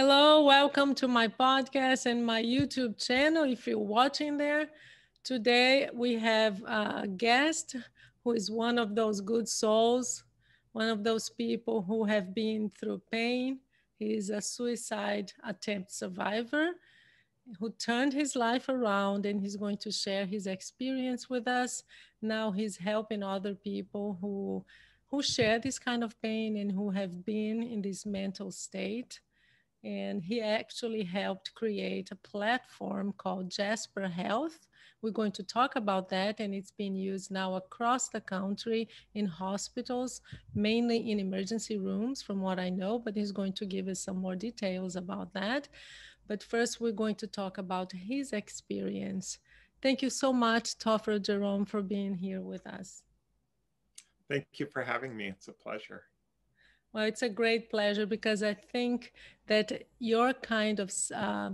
Hello, welcome to my podcast and my YouTube channel. If you're watching there, today we have a guest who is one of those good souls, one of those people who have been through pain. He is a suicide attempt survivor who turned his life around, and he's going to share his experience with us. Now he's helping other people who share this kind of pain and who have been in this mental state. And he actually helped create a platform called Jasper Health. We're going to talk about that, and it's being used now across the country in hospitals, mainly in emergency rooms, from what I know. But he's going to give us some more details about that. But first, we're going to talk about his experience. Thank you so much, Topher Jerome, for being here with us. Thank you for having me. It's a pleasure. Well, it's a great pleasure because I think that your kind of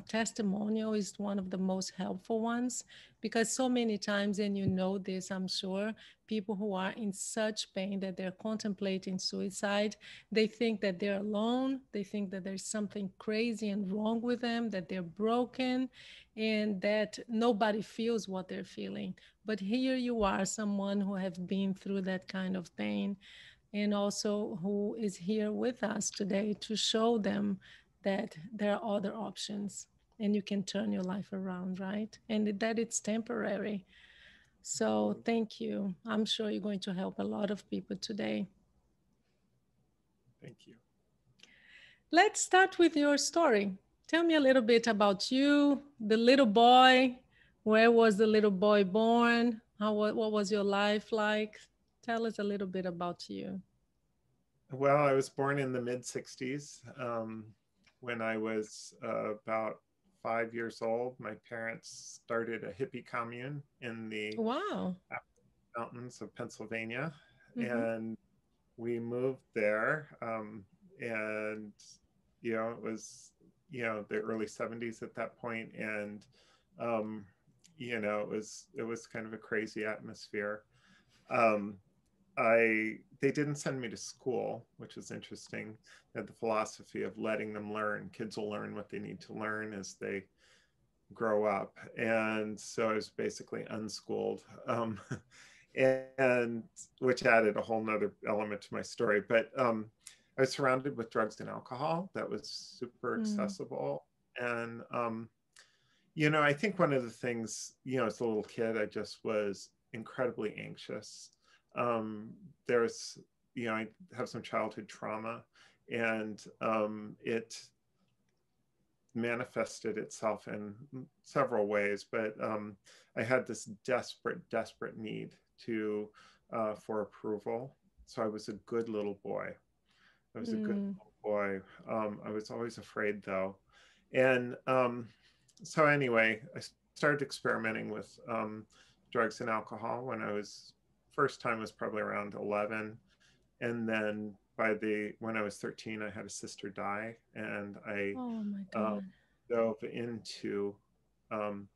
testimonial is one of the most helpful ones because so many times, and you know this, I'm sure, people who are in such pain that they're contemplating suicide, they think that they're alone. They think that there's something crazy and wrong with them, that they're broken, and that nobody feels what they're feeling. But here you are, someone who have been through that kind of pain and also who is here with us today to show them that there are other options and you can turn your life around, right? And that it's temporary. So thank you. I'm sure you're going to help a lot of people today. Thank you. Let's start with your story. Tell me a little bit about you, the little boy. Where was the little boy born? What was your life like? Tell us a little bit about you. Well, I was born in the mid 60s. When I was about 5 years old, my parents started a hippie commune in the Wow. mountains of Pennsylvania. Mm-hmm. And we moved there. And, it was, the early 70s at that point. And, it was kind of a crazy atmosphere. Um, they didn't send me to school, which is interesting. They had the philosophy of letting them learn. Kids will learn what they need to learn as they grow up, and so I was basically unschooled, and which added a whole nother element to my story. But I was surrounded with drugs and alcohol that was super Mm. accessible, and I think one of the things, as a little kid, I just was incredibly anxious. Um, there's, I have some childhood trauma, and it manifested itself in several ways. But I had this desperate need to for approval. So I was a good little boy. I was a good Mm. little boy. I was always afraid though, and so anyway, I started experimenting with drugs and alcohol when I was first time was probably around 11, and then when I was 13, I had a sister die, and I Oh my uh, God. dove into um,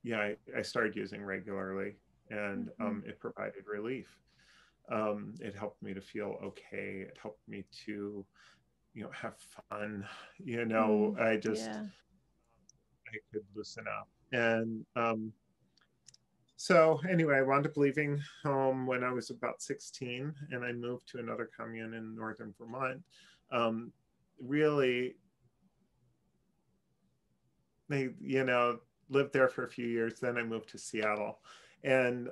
yeah, I started using regularly, and Mhm. it provided relief. It helped me to feel okay. It helped me to have fun. Mm. I just Yeah. I could loosen up. And so anyway, I wound up leaving home when I was about 16, and I moved to another commune in northern Vermont. Um, Really, they, lived there for a few years. Then I moved to Seattle. And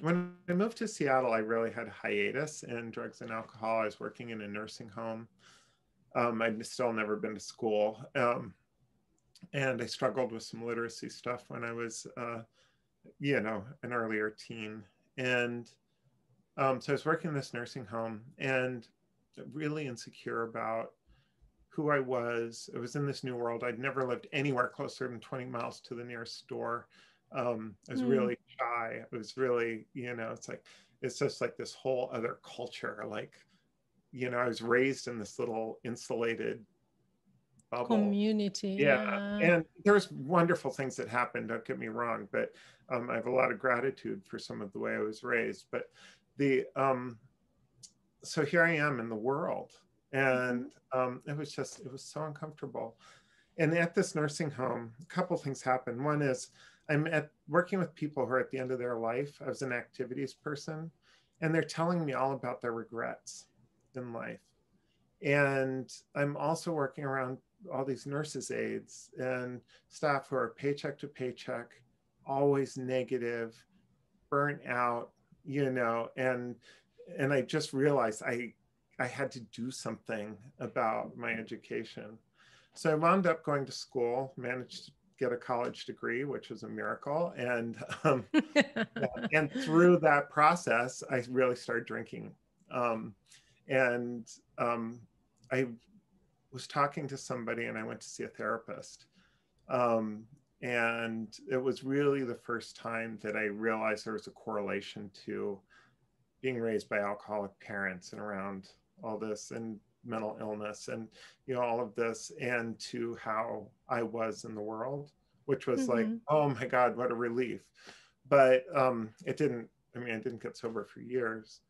when I moved to Seattle, I really had a hiatus in drugs and alcohol. I was working in a nursing home. I'd still never been to school. And I struggled with some literacy stuff when I was, an earlier teen. And so I was working in this nursing home and really insecure about who I was. I was in this new world. I'd never lived anywhere closer than 20 miles to the nearest store. I was Mm. really shy. I was really, it's just like this whole other culture. Like, I was raised in this little insulated bubble. Community. Yeah. Yeah. And there's wonderful things that happened, don't get me wrong, but I have a lot of gratitude for some of the way I was raised. But the, so here I am in the world, And it was so uncomfortable. And at this nursing home, a couple things happened. One is working with people who are at the end of their life. I was an activities person, and they're telling me all about their regrets in life. And I'm also working around all these nurses' aides and staff who are paycheck to paycheck, always negative, burnt out, and I just realized I had to do something about my education. So I wound up going to school, managed to get a college degree, which was a miracle. And through that process, I really started drinking. Um, and I was talking to somebody and I went to see a therapist. Um, and it was really the first time that I realized there was a correlation to being raised by alcoholic parents and around all this and mental illness and all of this, and to how I was in the world, which was like, oh my God, what a relief. But it didn't, I didn't get sober for years.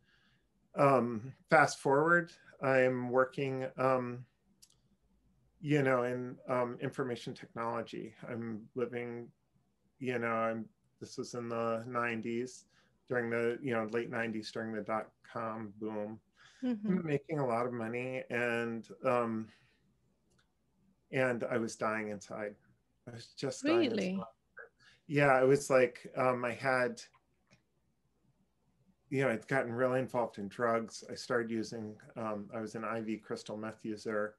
Fast forward, I'm working in information technology. I'm living, this was in the 90s, during the, late 90s, during the dot-com boom. I'm making a lot of money, and I was dying inside. I was just dying inside. Really? Yeah, it was like I had, I'd gotten really involved in drugs. I started using, I was an IV crystal meth user.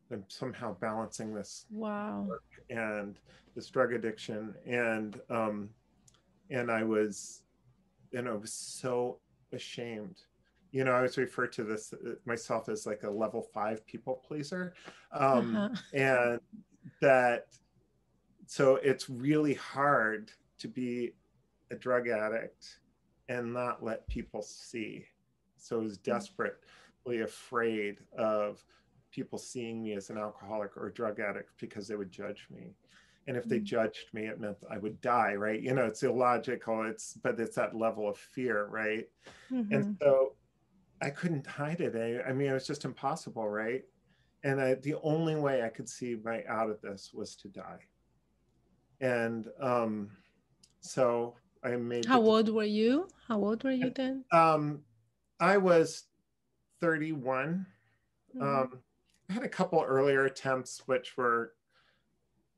I'm somehow balancing this Wow. work and this drug addiction, and I was, so ashamed. I always refer to this myself as like a level 5 people pleaser, and that, so it's really hard to be a drug addict and not let people see. So I was desperately afraid of people seeing me as an alcoholic or a drug addict because they would judge me. And if they judged me, it meant I would die, right? It's illogical, but it's that level of fear, right? And so I couldn't hide it. It was just impossible, right? And the only way I could see my out of this was to die. And so I made How the old were you? How old were you then? I was 31. I had a couple earlier attempts, which were,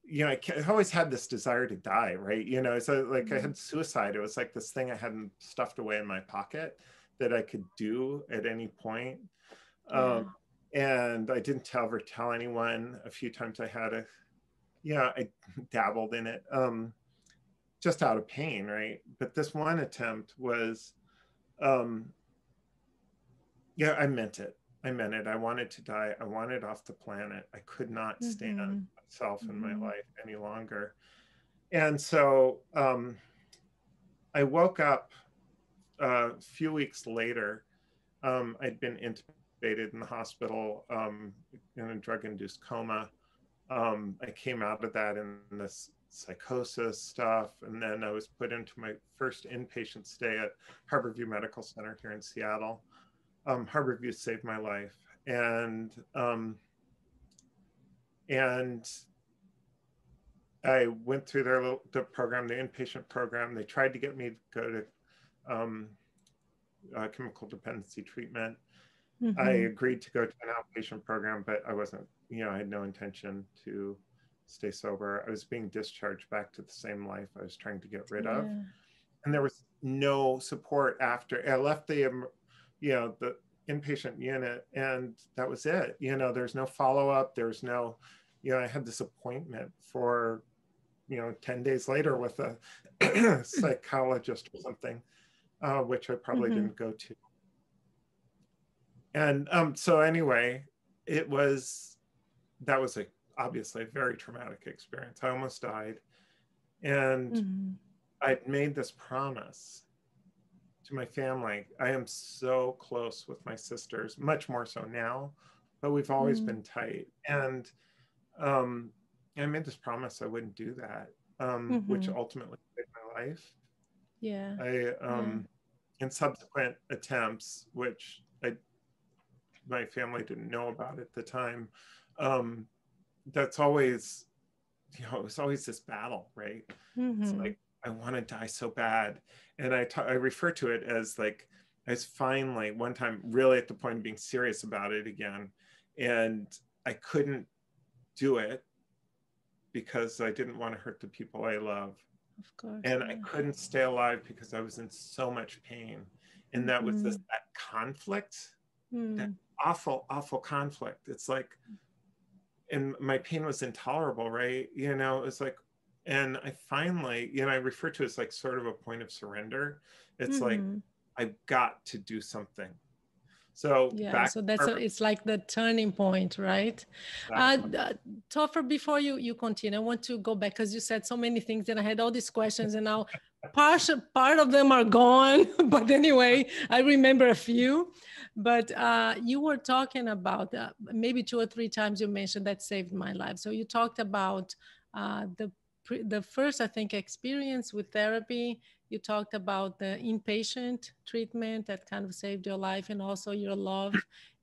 I always had this desire to die, right? So like I had suicide. It was like this thing I hadn't stuffed away in my pocket that I could do at any point. And I didn't ever tell anyone. A few times I had I dabbled in it, just out of pain, right? But this one attempt was, I meant it. I meant it. I wanted to die. I wanted off the planet. I could not stand myself in my life any longer. And so I woke up a few weeks later. I'd been intubated in the hospital in a drug-induced coma. I came out of that in this psychosis stuff, and then I was put into my first inpatient stay at Harborview Medical Center here in Seattle. Harborview saved my life, and I went through the program, the inpatient program. They tried to get me to go to chemical dependency treatment. I agreed to go to an outpatient program, but I wasn't, I had no intention to stay sober. I was being discharged back to the same life I was trying to get rid of. And there was no support after I left the inpatient unit, and that was it. There's no follow-up. There's no, I had this appointment for, 10 days later with a psychologist or something, which I probably didn't go to. And so anyway, that was obviously a very traumatic experience. I almost died. And I'd made this promise to my family. I am so close with my sisters, much more so now, but we've always been tight. And I made this promise I wouldn't do that, which ultimately saved my life. In subsequent attempts, which I my family didn't know about at the time. Um, that's always, it's always this battle, right? It's Mm-hmm. like, I want to die so bad. And I refer to it as like, I was finally one time really at the point of being serious about it again. And I couldn't do it because I didn't want to hurt the people I love. Of course, And I yeah. couldn't stay alive because I was in so much pain. And that was Mm-hmm. that conflict, that Mm. awful, awful conflict. It's like, and my pain was intolerable, right? You know, it's like, and I finally, I refer to it as like sort of a point of surrender. It's like, Mm-hmm. I've got to do something. So Yeah, back so to it's like the turning point, right? Uh, exactly. uh, Topher, before you continue, I want to go back because you said so many things and I had all these questions and now part of them are gone. But anyway, I remember a few. But you were talking about maybe two or three times you mentioned that saved my life. So you talked about the first, I think, experience with therapy. You talked about the inpatient treatment that kind of saved your life, and also your love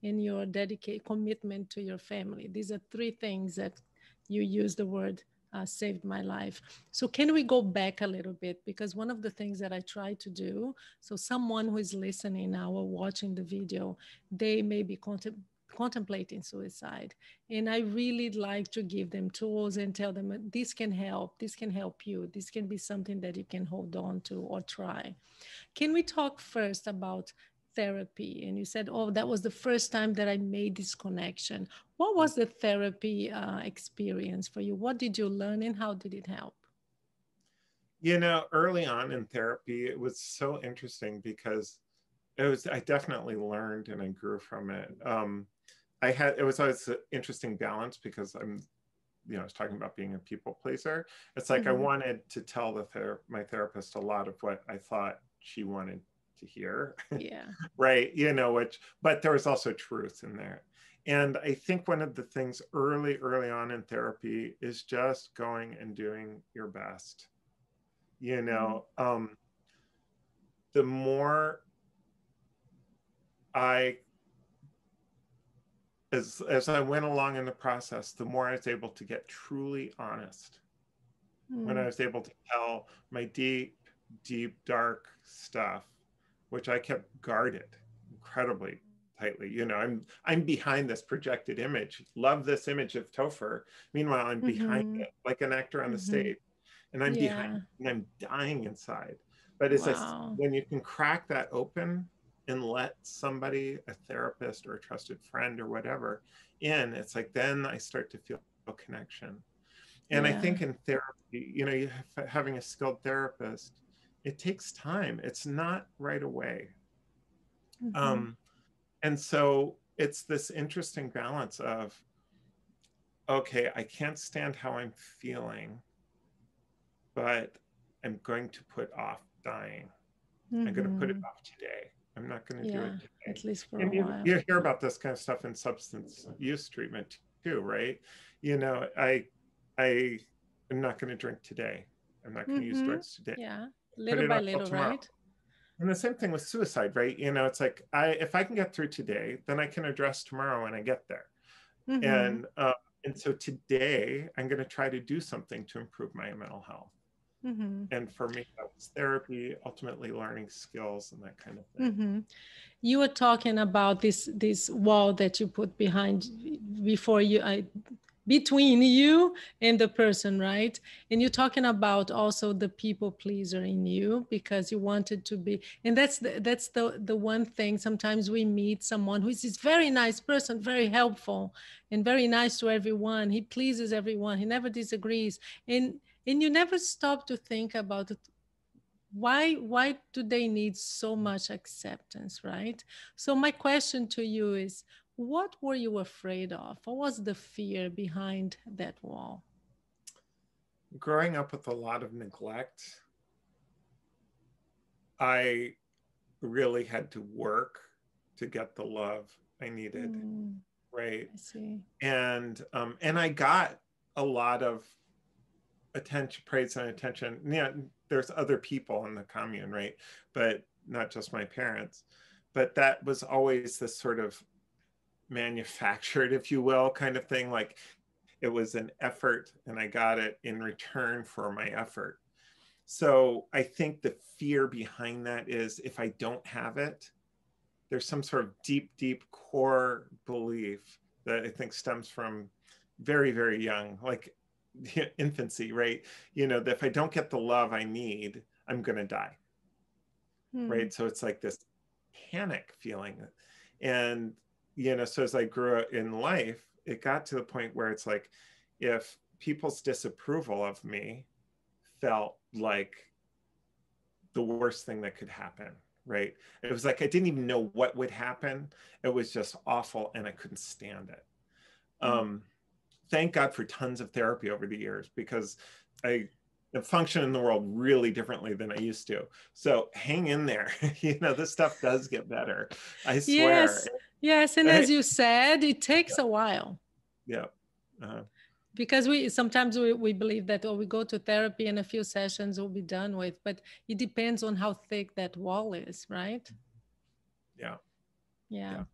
and your dedicated commitment to your family. These are three things that you use the word saved my life. So, can we go back a little bit? Because one of the things that I try to do, so someone who is listening now or watching the video, they may be contemplating suicide. And I really like to give them tools and tell them this can help you, this can be something that you can hold on to or try. Can we talk first about therapy? And you said, oh, that was the first time that I made this connection. What was the therapy experience for you? What did you learn and how did it help? Early on in therapy, it was so interesting because I definitely learned and I grew from it. It was always an interesting balance because I was talking about being a people pleaser. It's like I Mm-hmm. wanted to tell my therapist a lot of what I thought she wanted to hear, Yeah. right? But there was also truth in there. And I think one of the things early on in therapy is just going and doing your best. You Mm-hmm. know, the more I as I went along in the process, the more I was able to get truly honest. When I was able to tell my deep, deep, dark stuff, which I kept guarded incredibly tightly. I'm behind this projected image. Love this image of Topher. Meanwhile, I'm behind Mm-hmm. it, like an actor on the Mm-hmm. stage, and I'm behind Yeah. it, and I'm dying inside. But Wow. when you can crack that open and let somebody, a therapist or a trusted friend or whatever, in, it's like then I start to feel connection. And I think in Yeah. therapy, having a skilled therapist, it takes time. It's not right away. Mm-hmm. Um, and so it's this interesting balance of, okay, I can't stand how I'm feeling, but I'm going to put off dying. I'm going to put it Mm-hmm. off today. I'm not going to do Yeah. it today. At least for a And you, while. you hear about this kind of stuff in substance use treatment too, right? I am not going to drink today. I'm not going to use Mm-hmm. drugs today. Yeah. Put Little it by off till little, tomorrow. right? And the same thing with suicide, right? It's like if I can get through today, then I can address tomorrow when I get there. Mm-hmm. And so today I'm going to try to do something to improve my mental health. Mm-hmm. And for me, that was therapy, ultimately learning skills and that kind of thing. Mm-hmm. You were talking about this wall that you put behind before between you and the person, right? And you're talking about also the people pleaser in you because you wanted to be, and that's the one thing. Sometimes we meet someone who is this very nice person, very helpful and very nice to everyone. He pleases everyone. He never disagrees, and you never stop to think about it. Why do they need so much acceptance, right? So my question to you is, what were you afraid of? What was the fear behind that wall? Growing up with a lot of neglect, I really had to work to get the love I needed, Hmm, right? I see. And I got a lot of attention, praise and attention. Yeah, there's other people in the commune, right? But not just my parents. But that was always this sort of manufactured, if you will, kind of thing. Like it was an effort and I got it in return for my effort. So I think the fear behind that is if I don't have it, there's some sort of deep, deep core belief that I think stems from very, very young, like infancy, right? You know, that if I don't get the love I need, I'm going to die, Hmm. right? So it's like this panic feeling. And, you know, so as I grew up in life, it got to the point where it's like, if people's disapproval of me felt like the worst thing that could happen, right? It was like I didn't even know what would happen. It was just awful and I couldn't stand it. Hmm. Um, thank God for tons of therapy over the years because I function in the world really differently than I used to. So hang in there. You know, this stuff does get better. I swear. Yes, yes. And Right? as you said, it takes a while Yeah. Uh, because we sometimes we believe that, oh, we go to therapy and a few sessions will be done with, but it depends on how thick that wall is, right? yeah. Yeah. Yeah.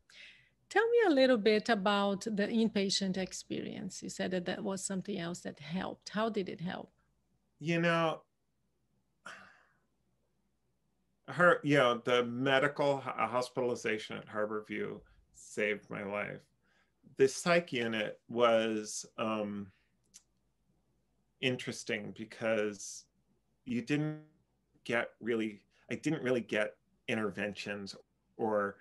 Tell me a little bit about the inpatient experience. You said that that was something else that helped. How did it help? You know, the medical hospitalization at Harborview saved my life. The psych unit was interesting because you didn't get really, I didn't really get interventions or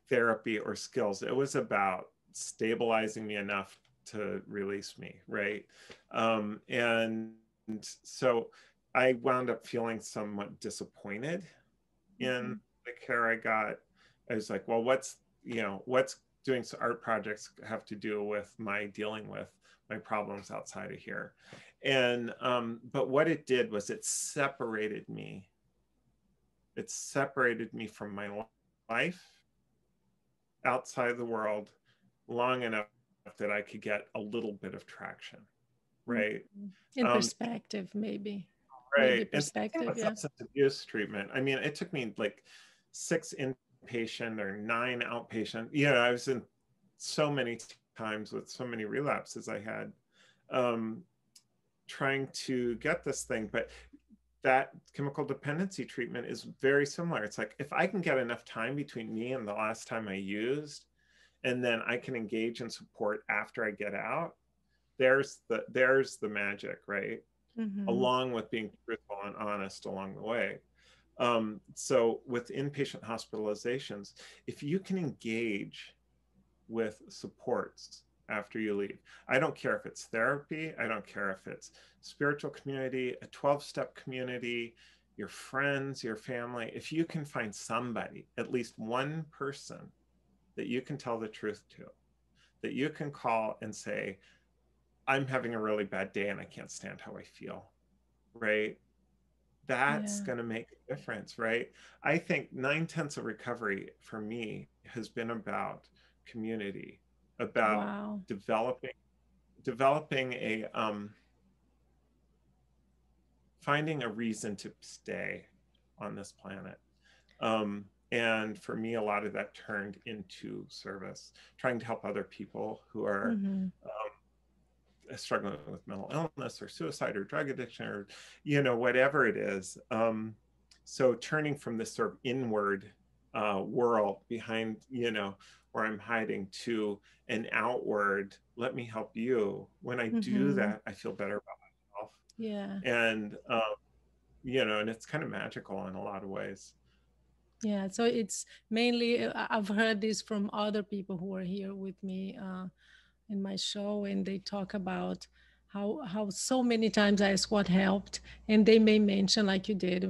therapy or skills. It was about stabilizing me enough to release me, right? And so I wound up feeling somewhat disappointed in Mhm. the care I got. I was like, well, what's doing art projects have to do with my dealing with my problems outside of here? And but what it did was it separated me. It separated me from my life outside the world long enough that I could get a little bit of traction, right? Mhm. In Um, perspective, maybe. right. Maybe And same thing perspective, with yeah. substance abuse treatment. I mean, it took me like 6 inpatient or 9 outpatient. You know, I was in so many times with so many relapses I had, um, trying to get this thing. But that chemical dependency treatment is very similar. It's like if I can get enough time between me and the last time I used, and then I can engage in support after I get out, there's the magic, right? Hmm. Along with being truthful and honest along the way. So with inpatient hospitalizations, if you can engage with supports after you leave, I don't care if it's therapy, I don't care if it's spiritual community, a 12-step community, your friends, your family, if you can find somebody, at least one person that you can tell the truth to, that you can call and say, I'm having a really bad day and I can't stand how I feel, right? That's Yeah. going to make a difference, right? I think 9/10 of recovery for me has been about community, about Wow. developing a finding a reason to stay on this planet. And for me, a lot of that turned into service, trying to help other people who are Hmm. struggling with mental illness or suicide or drug addiction or whatever it is. So turning from this sort of inward world behind where I'm hiding to an outward, let me help you. When I do Hmm. that, I feel better about myself. Yeah. And and it's kind of magical in a lot of ways. Yeah. So it's mainly, I've heard this from other people who are here with me in my show, and they talk about how so many times I ask what helped, and they may mention, like you did,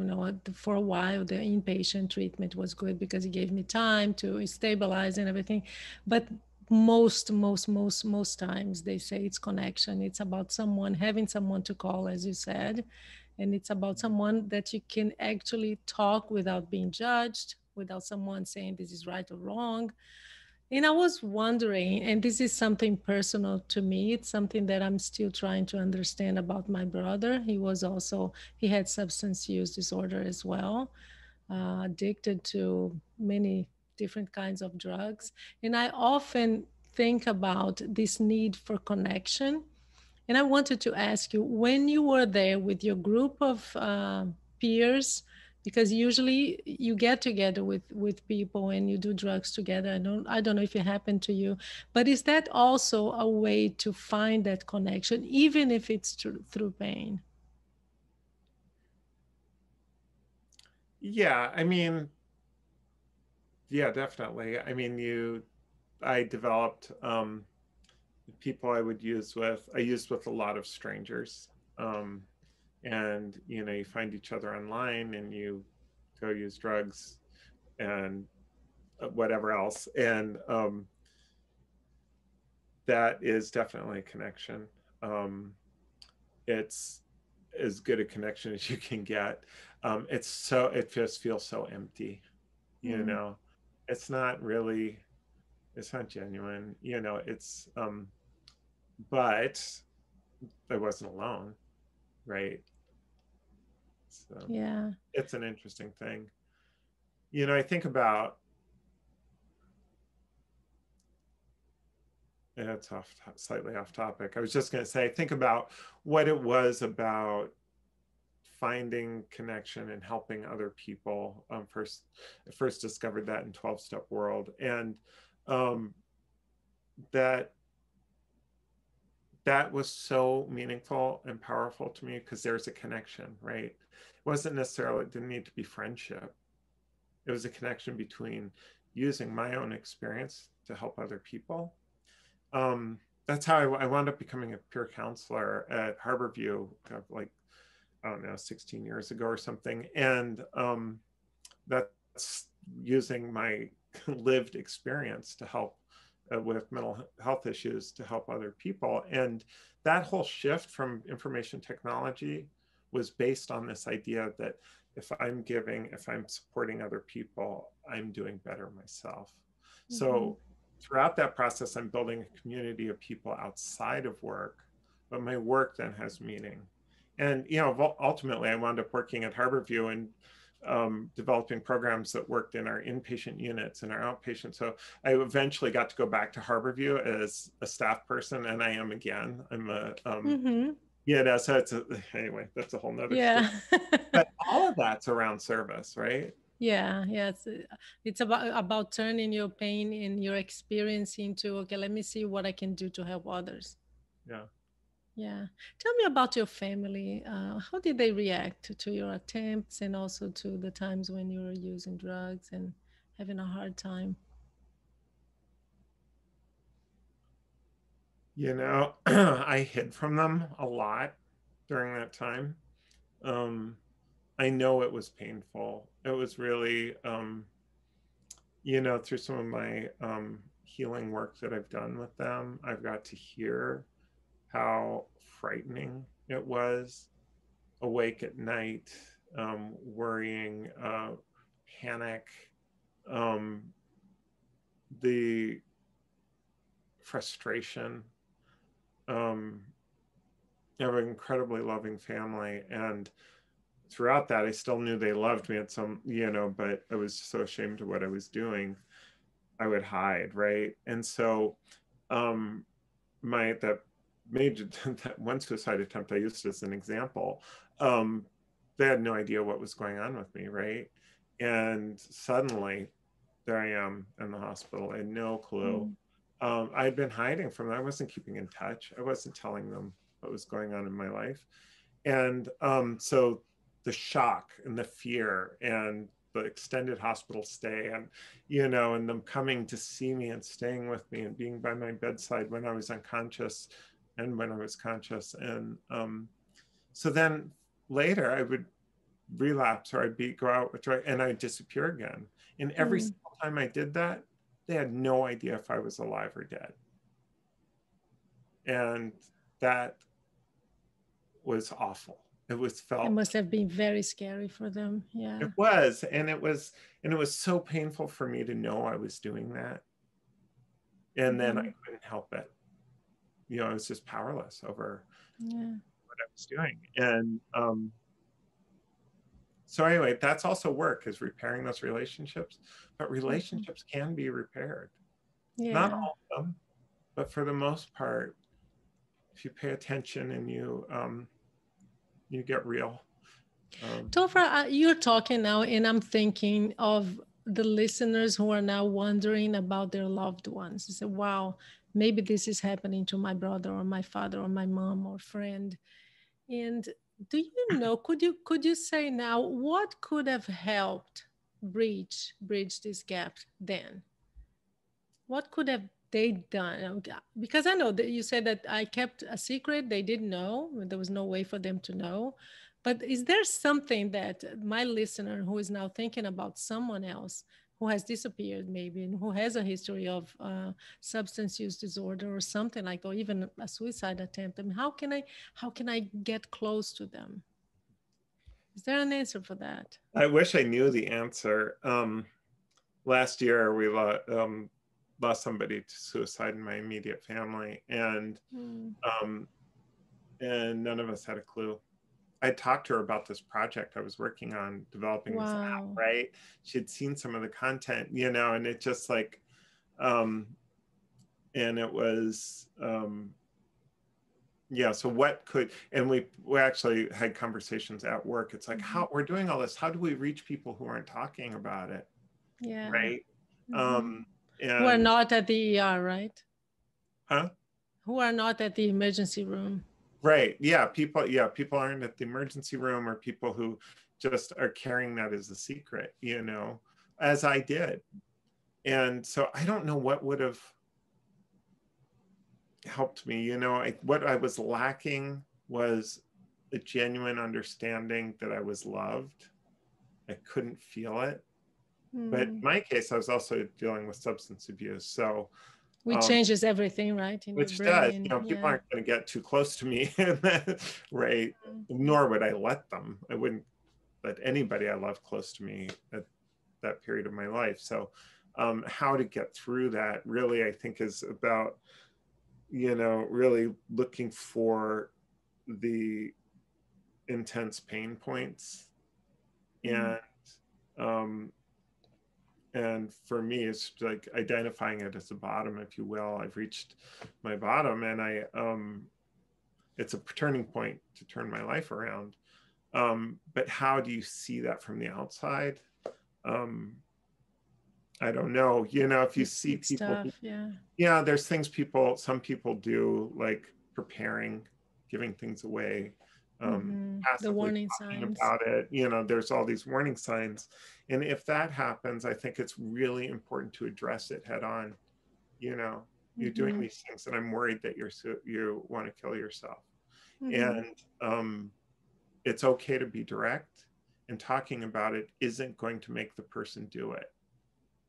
for a while the inpatient treatment was good because it gave me time to stabilize and everything, but most times they say it's connection. It's about someone, having someone to call, as you said, and it's about someone that you can actually talk without being judged, without someone saying this is right or wrong. And I was wondering, and this is something personal to me, it's something that I'm still trying to understand about my brother. He had substance use disorder as well, addicted to many different kinds of drugs. And I often think about this need for connection. And I wanted to ask you, when you were there with your group of peers, because usually you get together with people and you do drugs together. I don't know if it happened to you, but is that also a way to find that connection, even if it's through pain? Yeah, I mean, yeah, definitely. I mean, I developed people I used with a lot of strangers. Um, and, you find each other online and you go use drugs and whatever else. And that is definitely a connection. Um, it's as good a connection as you can get. It just feels so empty, you Mm, know. It's not really, it's not genuine, but I wasn't alone, right? So yeah. it's an interesting thing. I think about, yeah, it's slightly off topic. I was just going to say, think about what it was about finding connection and helping other people. I first discovered that in 12-step world, and um, that that was so meaningful and powerful to me because there's a connection, right? It wasn't necessarily, it didn't need to be friendship. It was a connection between using my own experience to help other people. That's how I wound up becoming a peer counselor at Harborview, like, I don't know, 16 years ago or something. And that's using my lived experience to help with mental health issues to help other people. And that whole shift from information technology was based on this idea that if I'm supporting other people, I'm doing better myself. Hmm. So throughout that process, I'm building a community of people outside of work, but my work then has meaning. And ultimately, I wound up working at Harborview and developing programs that worked in our inpatient units and our outpatient. So I eventually got to go back to Harborview as a staff person, and I am again. I'm a Hmm. so anyway, that's a whole nother story. Yeah. But all of that's around service, right? Yeah, yeah, it's about turning your pain and your experience into, okay, let me see what I can do to help others. Yeah. Yeah. Tell me about your family. How did they react to your attempts and also to the times when you were using drugs and having a hard time? I hid from them a lot during that time. Um, I know it was painful. It was really, through some of my healing work that I've done with them, I've got to hear how frightening it was, awake at night, worrying, panic, um, the frustration. Um, I have an incredibly loving family, and throughout that, I still knew they loved me at but I was so ashamed of what I was doing. I would hide, right? And so, um, that major that one suicide attempt I used as an example, um, they had no idea what was going on with me, right? And suddenly, there I am in the hospital. I had no clue. Mm, I had been hiding from them. I wasn't keeping in touch. I wasn't telling them what was going on in my life. And so the shock and the fear and the extended hospital stay and them coming to see me and staying with me and being by my bedside when I was unconscious and when I was conscious. And so then later I would relapse or go out with drug and I'd disappear again. And every mm. single time I did that, they had no idea if I was alive or dead. And that was awful. It was It felt must have been very scary for them. It Yeah. was, and it was so painful for me to know I was doing that, and then I Hmm. couldn't help it. I was just powerless over Yeah. what I was doing, and so anyway, that's also work is repairing those relationships, but Hmm. relationships can be repaired. Not Yeah. all of them, but for the most part, if you pay attention and you get real. Topher, you're talking now, and I'm thinking of the listeners who are now wondering about their loved ones. They say, wow, maybe this is happening to my brother or my father or my mom or friend. And do you know, could you say now what could have helped bridge this gap then? What could have they done? Because I know that you said that I kept a secret. They didn't know. There was no way for them to know. But is there something that my listener who is now thinking about someone else who has disappeared maybe and who has a history of substance use disorder or something like, or even a suicide attempt? I mean, how can I get close to them? Is there an answer for that? I wish I knew the answer. Last year, we lost somebody to suicide in my immediate family, Mm. um, and none of us had a clue. I talked to her about this project I was working on developing this app, Wow. right? She'd seen some of the content, and it just like, um, and it was, yeah. So what could, and we actually had conversations at work. It's like, Mhm. how we're doing all this, how do we reach people who aren't talking about it, Yeah. right? Mhm. Um, Who are and not at the ER, right? huh? Who are not at the emergency room. Right. Yeah, people aren't at the emergency room, or people who just are carrying that as a secret, as I did. And so I don't know what would have helped me. What I was lacking was a genuine understanding that I was loved. I couldn't feel it. But in Mm. my case, I was also dealing with substance abuse. So, Which um, changes everything, right, in your which does, brain. people Yeah. aren't going to get too close to me, right? Mm. Nor would I let them. I wouldn't let anybody I love close to me at that period of my life. So, how to get through that really, I think, is about, really looking for the intense pain points. Mm. And, um, and for me, it's like identifying it as a bottom, if you will. I've reached my bottom, and it's a turning point to turn my life around. But how do you see that from the outside? Um, I don't know. If you see It's people tough. Yeah. yeah, there's things some people do, like preparing, giving things away, The passively warning talking signs. about it. There's all these warning signs. And if that happens, I think it's really important to address it head on. You know, you're doing Mm-hmm. these things, and I'm worried that you want to kill yourself. Mm-hmm. And it's okay to be direct, and talking about it isn't going to make the person do it.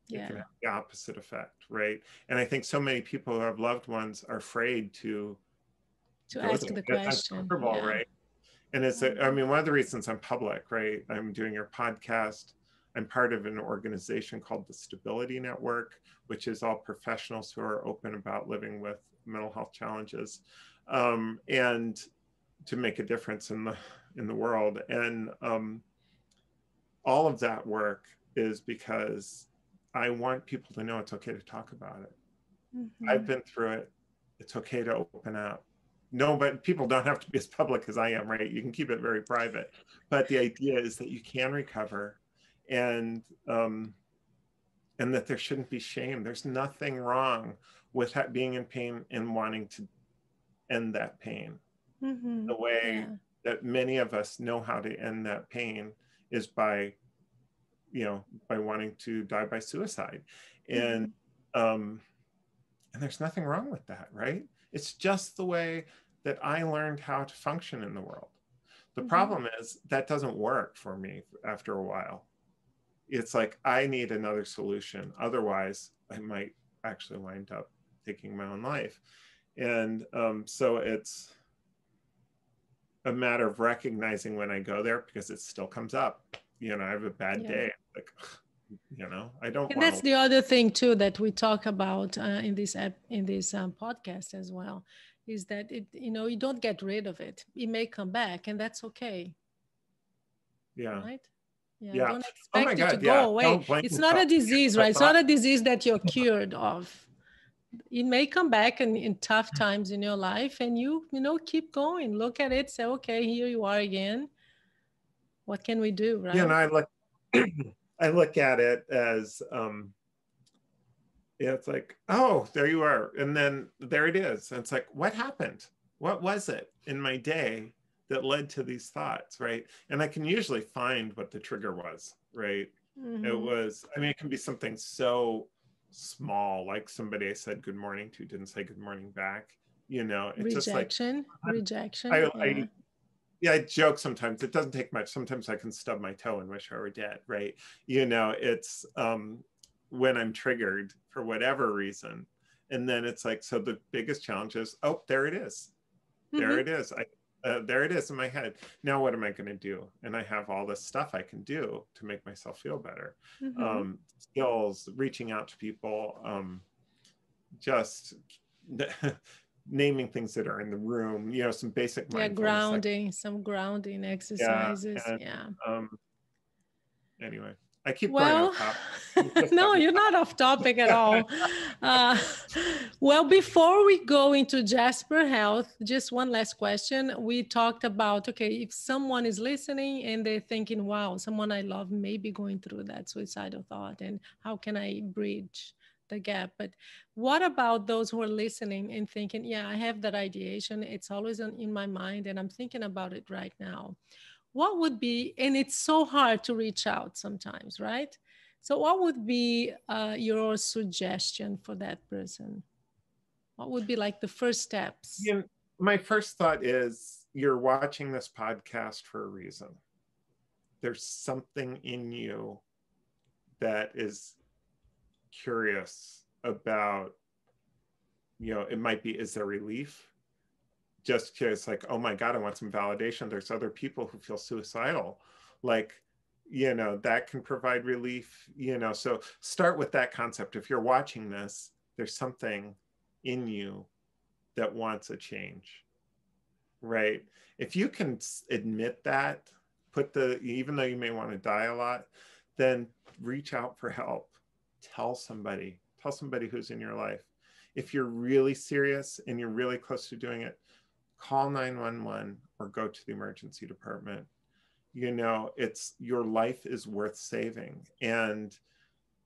It can Yeah. have the opposite effect, right? And I think so many people who have loved ones are afraid to To go ask there. the It's question. uncomfortable, Yeah. right? And I mean, one of the reasons I'm public, right? I'm doing your podcast. I'm part of an organization called the Stability Network, which is all professionals who are open about living with mental health challenges, and to make a difference in the world. And all of that work is because I want people to know it's okay to talk about it. I've Mm-hmm. been through it. It's okay to open up. No, but people don't have to be as public as I am, right? You can keep it very private. But the idea is that you can recover, and and that there shouldn't be shame. There's nothing wrong with being in pain and wanting to end that pain. Mm-hmm. The way Yeah. that many of us know how to end that pain is by wanting to die by suicide. And Mm-hmm. um, and there's nothing wrong with that, right? It's just the way that I learned how to function in the world. The Mm-hmm. problem is that doesn't work for me after a while. It's like I need another solution. Otherwise, I might actually wind up taking my own life. And so it's a matter of recognizing when I go there, because it still comes up. I have a bad Yeah. day. Like, I don't And want that's to. the other thing too that we talk about in this app, in this podcast as well, is that you don't get rid of it. It may come back, and that's okay, Yeah. right? Yeah, Yeah. don't Oh my expect it to God. go Yeah. away. Don't blame It's not yourself. a disease, I right? It's thought, not a disease that you're cured of. it may come back in tough times in your life, and keep going, look at it, say, okay, here you are again. What can we do, You know, right? I look I look at it as yeah, it's like, oh, there you are. And then there it is. And it's like, what happened? What was it in my day that led to these thoughts? Right. And I can usually find what the trigger was. Right. It Mm-hmm. was, I mean, it can be something so small, like somebody I said good morning to didn't say good morning back. You know, it's just like, Rejection, I yeah. yeah, I joke sometimes. It doesn't take much. Sometimes I can stub my toe and wish I were dead, right? You know, it's when I'm triggered for whatever reason. And then it's like, so the biggest challenge is, oh, there it is. There Mm-hmm. it is. There it is in my head. Now, what am I going to do? And I have all this stuff I can do to make myself feel better. Mm-hmm. Skills, reaching out to people, just naming things that are in the room, you know, some basic Yeah, mindfulness. some grounding Yeah. exercises, And yeah. um, anyway, I keep going Well, off topic. You just got no, me you're not off topic at all. Uh, well, before we go into Jasper Health, just one last question. We talked about, okay, if someone is listening and they're thinking, wow, someone I love may be going through that suicidal thought, and how can I bridge the gap? But what about those who are listening and thinking, yeah, I have that ideation. It's always in my mind, and I'm thinking about it right now. What would be, and it's so hard to reach out sometimes, right? So what would be your suggestion for that person? What would be like the first steps? You know, my first thought is you're watching this podcast for a reason. There's something in you that is curious about, you know, it might be, is there relief? Just curious, like, oh my God, I want some validation. There's other people who feel suicidal. Like, you know, that can provide relief, you know. So start with that concept. If you're watching this, there's something in you that wants a change, right? If you can admit that, even though you may want to die a lot, then reach out for help. Tell somebody who's in your life. If you're really serious and you're really close to doing it, call 911 or go to the emergency department. You know, it's, your life is worth saving. And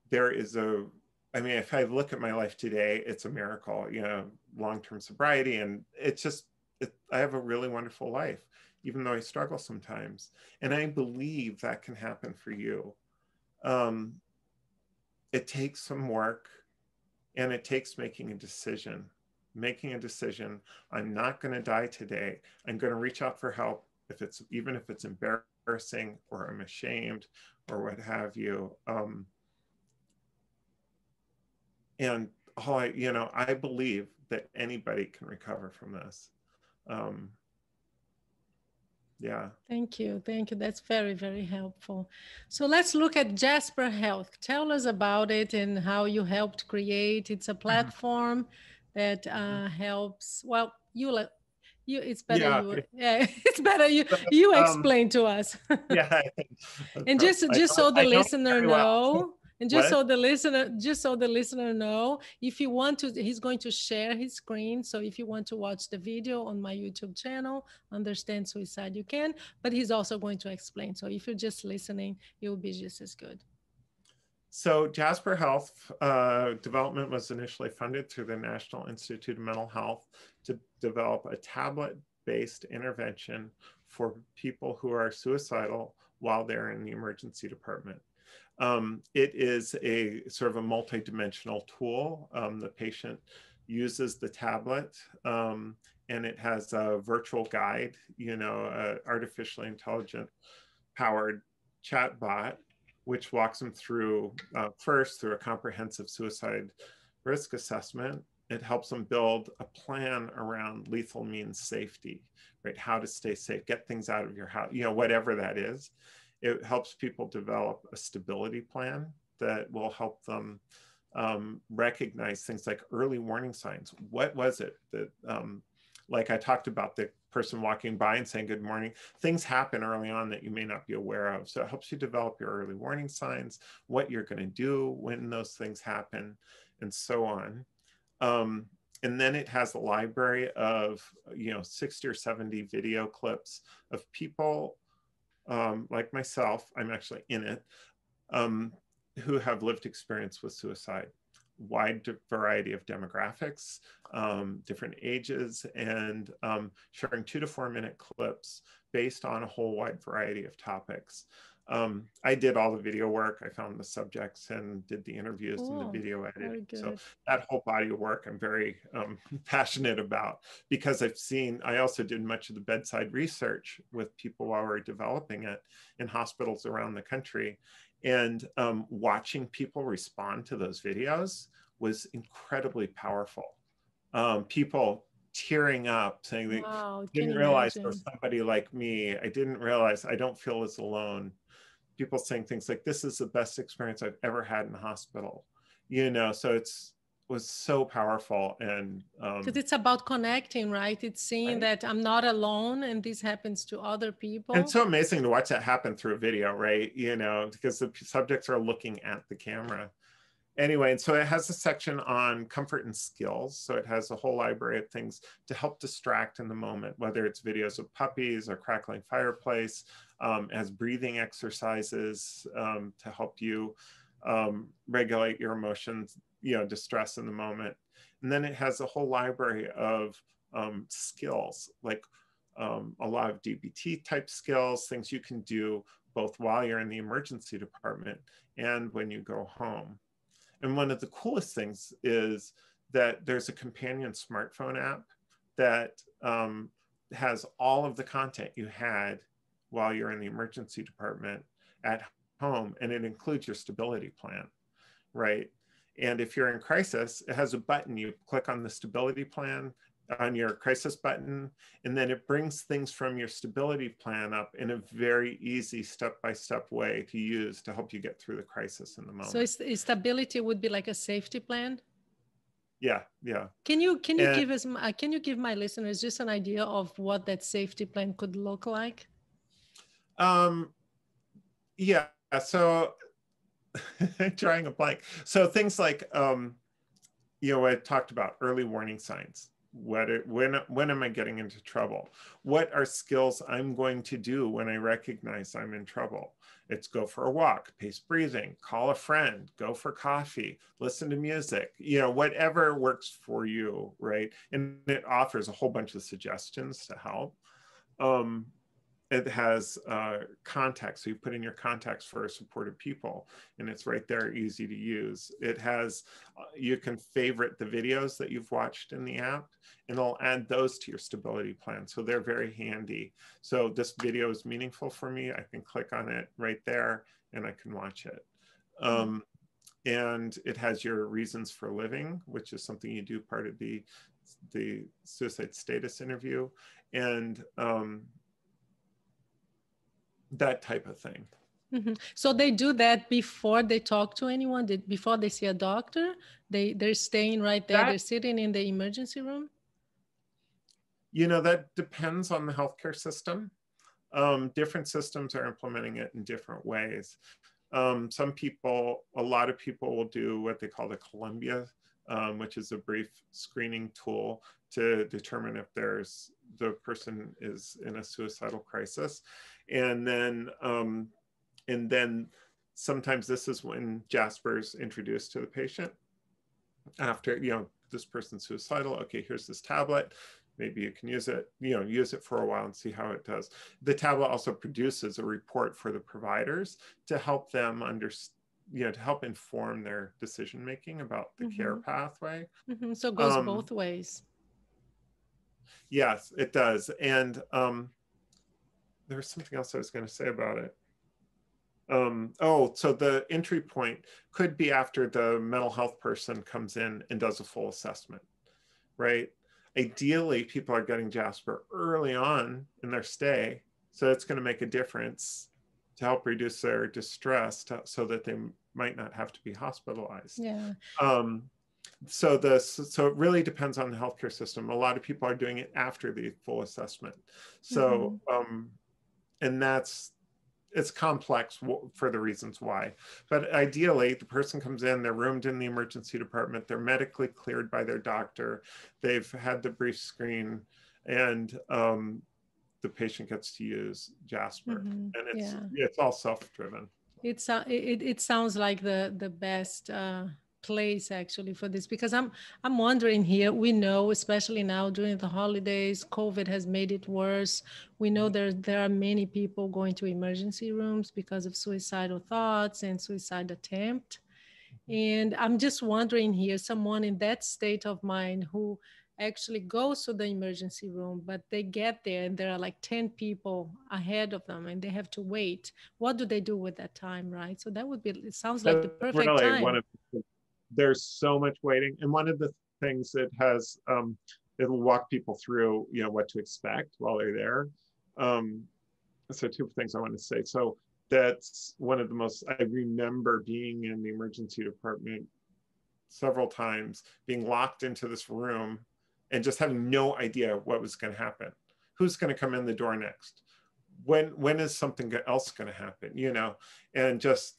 there is I mean, if I look at my life today, it's a miracle, you know, long-term sobriety. And it's just, I have a really wonderful life, even though I struggle sometimes. And I believe that can happen for you. Um, it takes some work, and it takes making a decision. Making a decision. I'm not going to die today. I'm going to reach out for help, even if it's embarrassing or I'm ashamed or what have you. And you know, I believe that anybody can recover from this. Um, yeah. Thank you. Thank you. That's very, very helpful. So let's look at Jasper Health. Tell us about it and how you helped create. It's a platform that helps. Well, you. It's better Yeah. you. Yeah, it's better you Um, explain to us. yeah. And just so the I know it listener very well. know, and What? just so the listener know, if you want to, he's going to share his screen. So if you want to watch the video on my YouTube channel, Understand Suicide, you can, but he's also going to explain. So if you're just listening, it will be just as good. So Jasper Health development was initially funded through the National Institute of Mental Health to develop a tablet-based intervention for people who are suicidal while they're in the emergency department. It is a sort of a multi-dimensional tool. The patient uses the tablet, and it has a virtual guide, you know, artificially intelligent powered chatbot, which walks them through first through a comprehensive suicide risk assessment. It helps them build a plan around lethal means safety, right? How to stay safe, get things out of your house, you know, whatever that is. It helps people develop a stability plan that will help them recognize things like early warning signs. What was it that, like I talked about the person walking by and saying good morning, things happen early on that you may not be aware of. So it helps you develop your early warning signs, what you're going to do when those things happen, and so on. Um, and then it has a library of, 60 or 70 video clips of people like myself, I'm actually in it, um, who have lived experience with suicide. Wide variety of demographics, different ages, and sharing 2 to 4 minute clips based on a whole wide variety of topics. I did all the video work. I found the subjects and did the interviews and the Cool. video editing. Very So good. that whole body of work I'm very passionate about, because I also did much of the bedside research with people while we were developing it in hospitals around the country. And watching people respond to those videos was incredibly powerful. People tearing up, saying they Wow, can didn't realize there was imagine. somebody like me. I didn't realize I don't feel as alone. People saying things like, "This is the best experience I've ever had in the hospital." So it's was so powerful, and Because it's about connecting, right? It's seeing right. that I'm not alone and this happens to other And it's people. so amazing to watch that happen through a video, right? Because the subjects are looking at the camera. Anyway, and so it has a section on comfort and skills. So it has a whole library of things to help distract in the moment, whether it's videos of puppies or crackling fireplace, as breathing exercises to help you regulate your emotions, distress in the moment. And then it has a whole library of skills, like a lot of DBT type skills, things you can do both while you're in the emergency department and when you go home. And one of the coolest things is that there's a companion smartphone app that has all of the content you had while you're in the emergency department at home, and it includes your stability plan, right? And if you're in crisis, it has a button. You click on the stability plan on your crisis button, and then it brings things from your stability plan up in a very easy step-by-step way to use to help you get through the crisis in the So moment. stability would be like a safety plan. Yeah, yeah. Can you And give us can you give my listeners just an idea of what that safety plan could look like? um yeah, so drawing a blank. So things like I talked about early warning signs. When am I getting into trouble? What are skills I'm going to do when I recognize I'm in trouble? It's go for a walk, pace breathing, call a friend, go for coffee, listen to music, whatever works for you, right? And it offers a whole bunch of suggestions to help. Um, it has contacts, so you put in your contacts for supportive people, and it's right there, easy to use. It has you can favorite the videos that you've watched in the app, and it'll add those to your stability plan, so they're very handy. So this video is meaningful for me, I can click on it right there and I can watch it. And it has your reasons for living, which is something you do part of the suicide status interview, and that type of thing. So they do that before they talk to anyone, before they see a doctor. They're staying right there. That They're sitting in the emergency room. that depends on the healthcare system. Different systems are implementing it in different ways. A lot of people will do what they call the Columbia, which is a brief screening tool to determine if the person is in a suicidal crisis. And then sometimes this is when Jasper's introduced to the patient after, this person's suicidal. Okay, here's this tablet. Maybe you can use it for a while and see how it does. The tablet also produces a report for the providers to help them to help inform their decision making about the care pathway. So it goes both ways. Yes, it does. And there was something else I was going to say about it. So the entry point could be after the mental health person comes in and does a full assessment, right? Ideally, people are getting Jasper early on in their stay, so it's going to make a difference to help reduce their distress so that they might not have to be hospitalized. Yeah. So it really depends on the healthcare system. A lot of people are doing it after the full assessment. So and that's it's complex for the reasons why. But ideally, the person comes in, they're roomed in the emergency department, they're medically cleared by their doctor, they've had the brief screen, and the patient gets to use Jasper, and Yeah. it's all self-driven. It sounds like the best place actually for this, because I'm wondering here. We know, especially now during the holidays, COVID has made it worse. We know there are many people going to emergency rooms because of suicidal thoughts and suicide attempt. And I'm just wondering here, someone in that state of mind who actually goes to the emergency room, but they get there and there are like 10 people ahead of them and they have to wait. What do they do with that time, right? So that would be, it sounds like the That's perfect really one time. of there's so much waiting, and one of the things it has, it'll walk people through, what to expect while they're there. Um, so two things I want to say. So that's one of the most, I remember being in the emergency department several times, being locked into this room and just having no idea what was going to happen. Who's going to come in the door next? When is something else going to happen? And just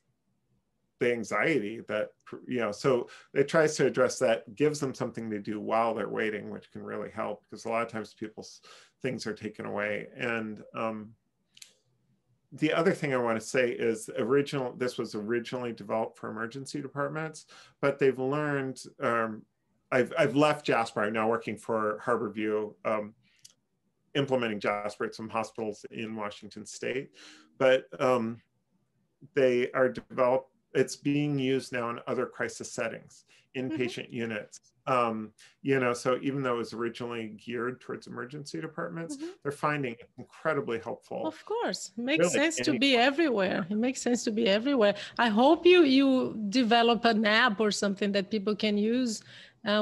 the anxiety that, so it tries to address that, gives them something to do while they're waiting, which can really help, because a lot of times people's things are taken away. And the other thing I want to say is this was originally developed for emergency departments, but they've learned, I've left Jasper. I'm now working for Harborview, implementing Jasper at some hospitals in Washington State, but they are developed, it's being used now in other crisis settings, inpatient units. So even though it was originally geared towards emergency departments, they're finding it incredibly helpful. Of course, it makes Really, sense to be everywhere. It makes sense to be everywhere. I hope you develop an app or something that people can use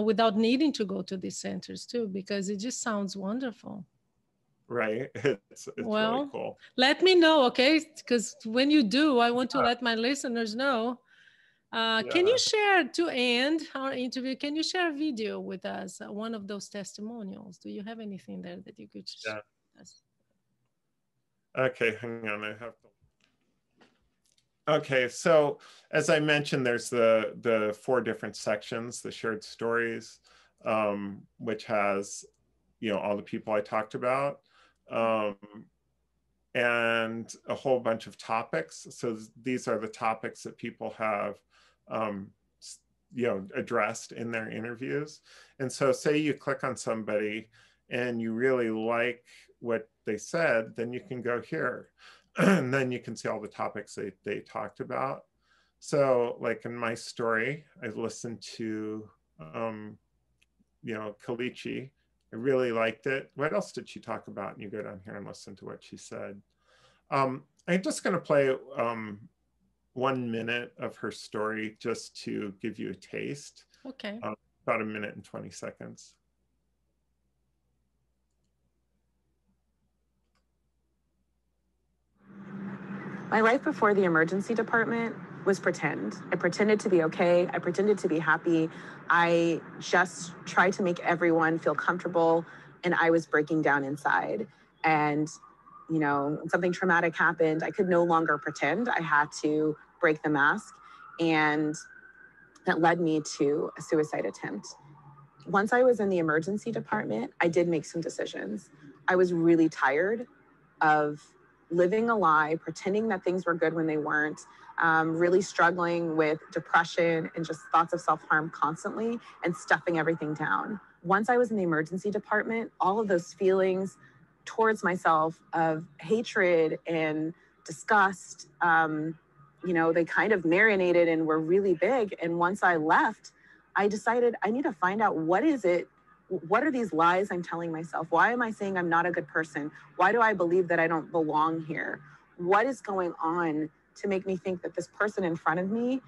without needing to go to these centers too, because it just sounds wonderful. Right. It's really Well, cool. let me know, okay? Because when you do, I want to Yeah. let my listeners know. Can you Yeah. share, to end our interview, can you share a video with us, one of those testimonials? Do you have anything there that you could share Yeah. with us? Okay, hang on. I have to. Okay, so as I mentioned, there's the four different sections, the shared stories, which has, all the people I talked about, um, and a whole bunch of topics. So these are the topics that people have, um, addressed in their interviews. And so say you click on somebody and you really like what they said, then you can go here and then you can see all the topics they talked about. So like in my story, I listened to, Kalichi. I really liked it. What else did she talk about? And you go down here and listen to what she said. I'm just going to play 1 minute of her story just to give you a taste. Okay. About 1 minute and 20 seconds. My life before the emergency department was pretend. I pretended to be okay. I pretended to be happy. I just tried to make everyone feel comfortable, and I was breaking down inside. And, when something traumatic happened, I could no longer pretend. I had to break the mask. And that led me to a suicide attempt. Once I was in the emergency department, I did make some decisions. I was really tired of living a lie, pretending that things were good when they weren't, really struggling with depression and just thoughts of self-harm constantly and stuffing everything down. Once I was in the emergency department, all of those feelings towards myself of hatred and disgust, they kind of marinated and were really big. And once I left, I decided I need to find out what are these lies I'm telling myself? Why am I saying I'm not a good person? Why do I believe that I don't belong here? What is going on to make me think that this person in front of me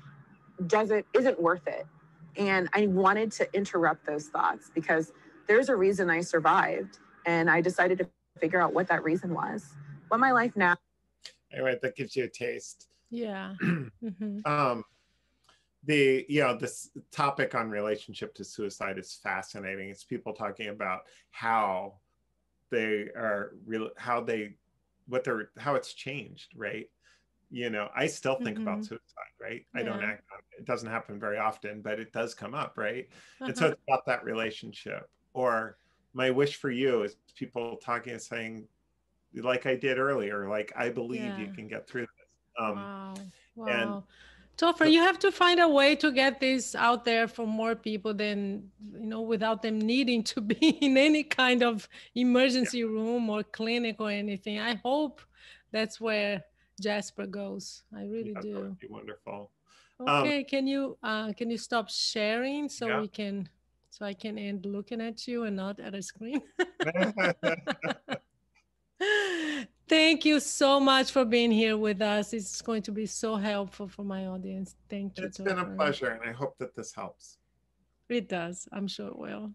isn't worth it? And I wanted to interrupt those thoughts because there's a reason I survived, and I decided to figure out what that reason was. What my life now. Anyway, that gives you a taste. Yeah. This topic on relationship to suicide is fascinating. It's people talking about how they are real, how it's changed, right? I still think about Mm-hmm. suicide, right? I don't Yeah. act on it. It doesn't happen very often, but it does come up, right? And so Uh-huh. it's about that relationship. Or my wish for you is people talking and saying, like I did earlier, like, I believe you Yeah. can get through this. Wow. And Wow. Topher, so, you have to find a way to get this out there for more people than, without them needing to be in any kind of yeah, emergency room or clinic or anything. I hope that's where Jasper goes. I yeah, really that would do. be wonderful. Um, Okay, can you stop sharing so yeah. I can end looking at you and not at a screen? Thank you so much for being here with us. It's going to be so helpful for my audience. Thank you, It's been a Topher. pleasure, and I hope that this helps. It does. I'm sure it will.